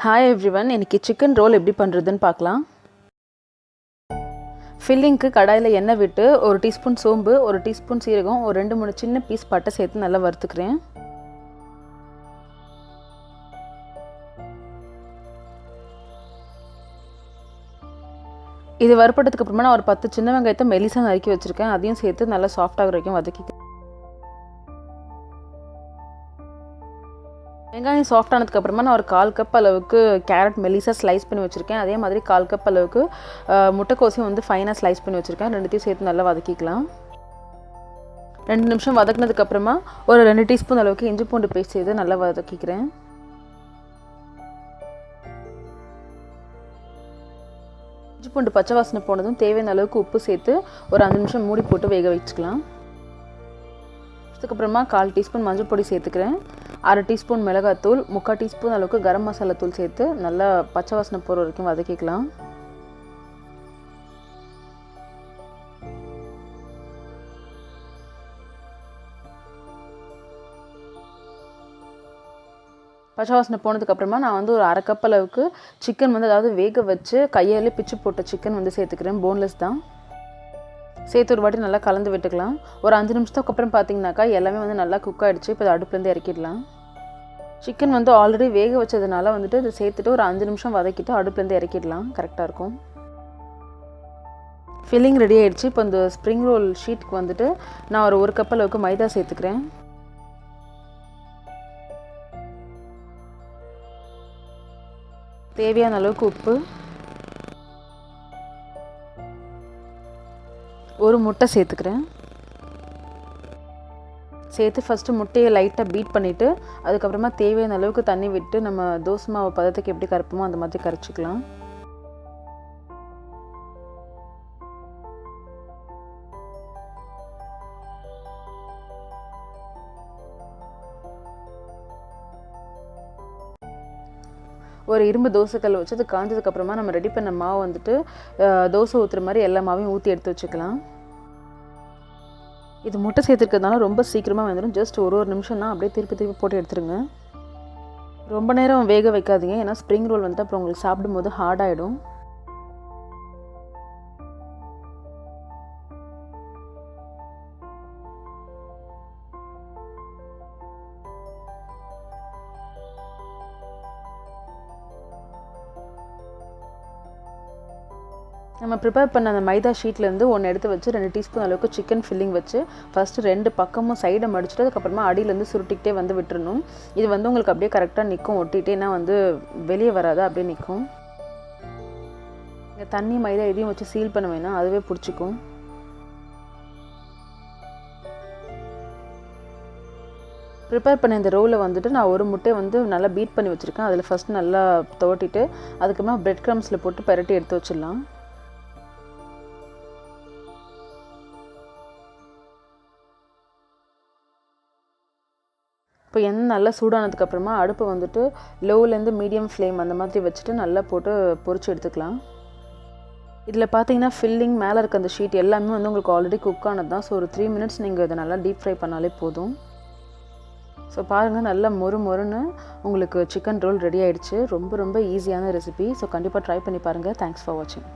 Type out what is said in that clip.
Hi everyone, இன்றைக்கி chicken roll எப்படி பண்ணுறதுன்னு பார்க்கலாம். ஃபில்லிங்க்கு கடாயில் எண்ணெய் விட்டு 1 டீஸ்பூன் சோம்பு, 1 டீஸ்பூன் சீரகம், ஒரு 2-3 சின்ன பீஸ் பட்டை சேர்த்து நல்லா வறுத்துக்கிறேன். இது வறுப்பட்டதுக்கு அப்புறமா நான் ஒரு 10 சின்ன வெங்காயத்தை மெலிசாக நறுக்கி வச்சுருக்கேன். அதையும் சேர்த்து நல்லா சாஃப்டாகிற வரைக்கும் வதக்கிக்கிறேன். வெங்காயம் சாஃப்ட் ஆனதுக்கப்புறமா நான் ஒரு 1/4 கப் அளவுக்கு கேரட் மெலிசாக ஸ்லைஸ் பண்ணி வச்சுருக்கேன். அதே மாதிரி 1/4 கப் அளவுக்கு முட்டைக்கோசையும் வந்து ஃபைனாக ஸ்லைஸ் பண்ணி வச்சுருக்கேன். ரெண்டுத்தையும் சேர்த்து நல்லா வதக்கிக்கலாம். 2 நிமிஷம் வதக்கினதுக்கப்புறமா ஒரு 2 டீஸ்பூன் அளவுக்கு இஞ்சி பூண்டு பேஸ்ட் செய்து நல்லா வதக்கிக்கிறேன். இஞ்சி பூண்டு பச்சை வாசனை போனதும் தேவையான அளவுக்கு உப்பு சேர்த்து ஒரு 5 நிமிஷம் மூடி போட்டு வேக வச்சுக்கலாம். அதுக்கப்புறமா 1/4 டீஸ்பூன் மஞ்சள் பொடி சேர்த்துக்கிறேன். 1/2 டீஸ்பூன் மிளகாத்தூள், 3/4 டீஸ்பூன் அளவுக்கு கரம் மசாலா தூள் சேர்த்து நல்லா பச்சை வாசனை போகிற வரைக்கும் வதக்கிக்கலாம். பச்சை வாசனை போனதுக்கப்புறமா நான் வந்து ஒரு 1/2 கப் அளவுக்கு சிக்கன் வந்து அதாவது வேக வச்சு கையாலே பிச்சு போட்ட சிக்கன் வந்து சேர்த்துக்கிறேன். போன்லெஸ் தான். சேர்த்து ஒரு வாட்டி நல்லா கலந்து விட்டுக்கலாம். ஒரு 5 நிமிஷத்துக்கு அப்புறம் பார்த்தீங்கன்னாக்கா எல்லாமே வந்து நல்லா குக் ஆகிடுச்சு. இப்போ அடுப்புலேருந்து இறக்கிடலாம். சிக்கன் வந்து ஆல்ரெடி வேக வச்சதுனால வந்துட்டு இதை சேர்த்துட்டு ஒரு 5 நிமிஷம் வதக்கிட்டு அடுப்புலேருந்து இறக்கிடலாம். கரெக்டாக இருக்கும். ஃபில்லிங் ரெடி ஆகிடுச்சு. இப்போ இந்த ஸ்ப்ரிங் ரோல் ஷீட்டுக்கு வந்துட்டு நான் ஒரு கப் அளவுக்கு மைதா சேர்த்துக்கிறேன். தேவையான அளவுக்கு உப்பு, ஒரு முட்டை சேர்த்துக்கிறேன். சேர்த்து ஃபஸ்ட்டு முட்டையை லைட்டாக பீட் பண்ணிவிட்டு அதுக்கப்புறமா தேவையான அளவுக்கு தண்ணி விட்டு நம்ம தோசை மாவு பதத்துக்கு எப்படி கரைப்போமோ அந்த மாதிரி கரைச்சிக்கலாம். ஒரு இரும்பு தோசைக்கல் வச்சு அது காஞ்சதுக்கப்புறமா நம்ம ரெடி பண்ண மாவு வந்துட்டு தோசை ஊற்றுற மாதிரி எல்லா மாவையும் ஊற்றி எடுத்து வச்சுக்கலாம். இது முட்டை சேர்த்துருக்கிறதுனால ரொம்ப சீக்கிரமாக வந்துடும். ஜஸ்ட் ஒரு நிமிஷம் தான், அப்படியே திருப்பி போட்டு எடுத்துருங்க. ரொம்ப நேரம் வேக வைக்காதீங்க, ஏன்னா ஸ்ப்ரிங் ரோல் வந்துட்டு அப்புறம் உங்களுக்கு சாப்பிடும்போது ஹார்டாகிடும். நம்ம ப்ரிப்பேர் பண்ண அந்த மைதா ஷீட்லேருந்து ஒன்று எடுத்து வச்சு 2 டீஸ்பூன் அளவுக்கு சிக்கன் ஃபில்லிங் வச்சு ஃபஸ்ட்டு 2 பக்கமும் சைடை மடிச்சுட்டு அதுக்கப்புறமா அடியிலேருந்து சுருட்டிக்கிட்டே வந்து விட்டுறணும். இது வந்து உங்களுக்கு அப்படியே கரெக்டாக நிற்கும், ஒட்டிகிட்டேன்னா வந்து வெளியே வராது, அப்படியே நிற்கும். இந்த தண்ணி மைதா எதையும் வச்சு சீல் பண்ண வேணாம், அதுவே பிடிச்சிக்கும். ப்ரிப்பேர் பண்ண இந்த ரோலை வந்துட்டு நான் ஒரு முட்டையை வந்து நல்லா பீட் பண்ணி வச்சுருக்கேன். அதில் ஃபஸ்ட்டு நல்லா துவட்டிட்டு அதுக்கப்புறமா பிரெட் க்ரம்ஸில் போட்டு பரட்டி எடுத்து வச்சிடலாம். இப்போ எண்ணெய் நல்லா சூடானதுக்கப்புறமா அடுப்பை வந்துட்டு லோவிலேருந்து மீடியம் ஃப்ளேம் அந்த மாதிரி வச்சுட்டு நல்லா போட்டு பொரிச்சு எடுத்துக்கலாம். இதில் பார்த்தீங்கன்னா ஃபில்லிங் மேலே இருக்க அந்த ஷீட் எல்லாமே வந்து உங்களுக்கு ஆல்ரெடி குக் ஆனது தான். ஸோ ஒரு 3 மினிட்ஸ் நீங்கள் இதை நல்லா டீப் ஃப்ரை பண்ணாலே போதும். ஸோ பாருங்கள், நல்லா மொறுன்னு உங்களுக்கு சிக்கன் ரோல் ரெடி ஆகிடுச்சு. ரொம்ப ஈஸியான ரெசிபி. ஸோ கண்டிப்பாக ட்ரை பண்ணி பாருங்கள். தேங்க்ஸ் ஃபார் வாட்சிங்.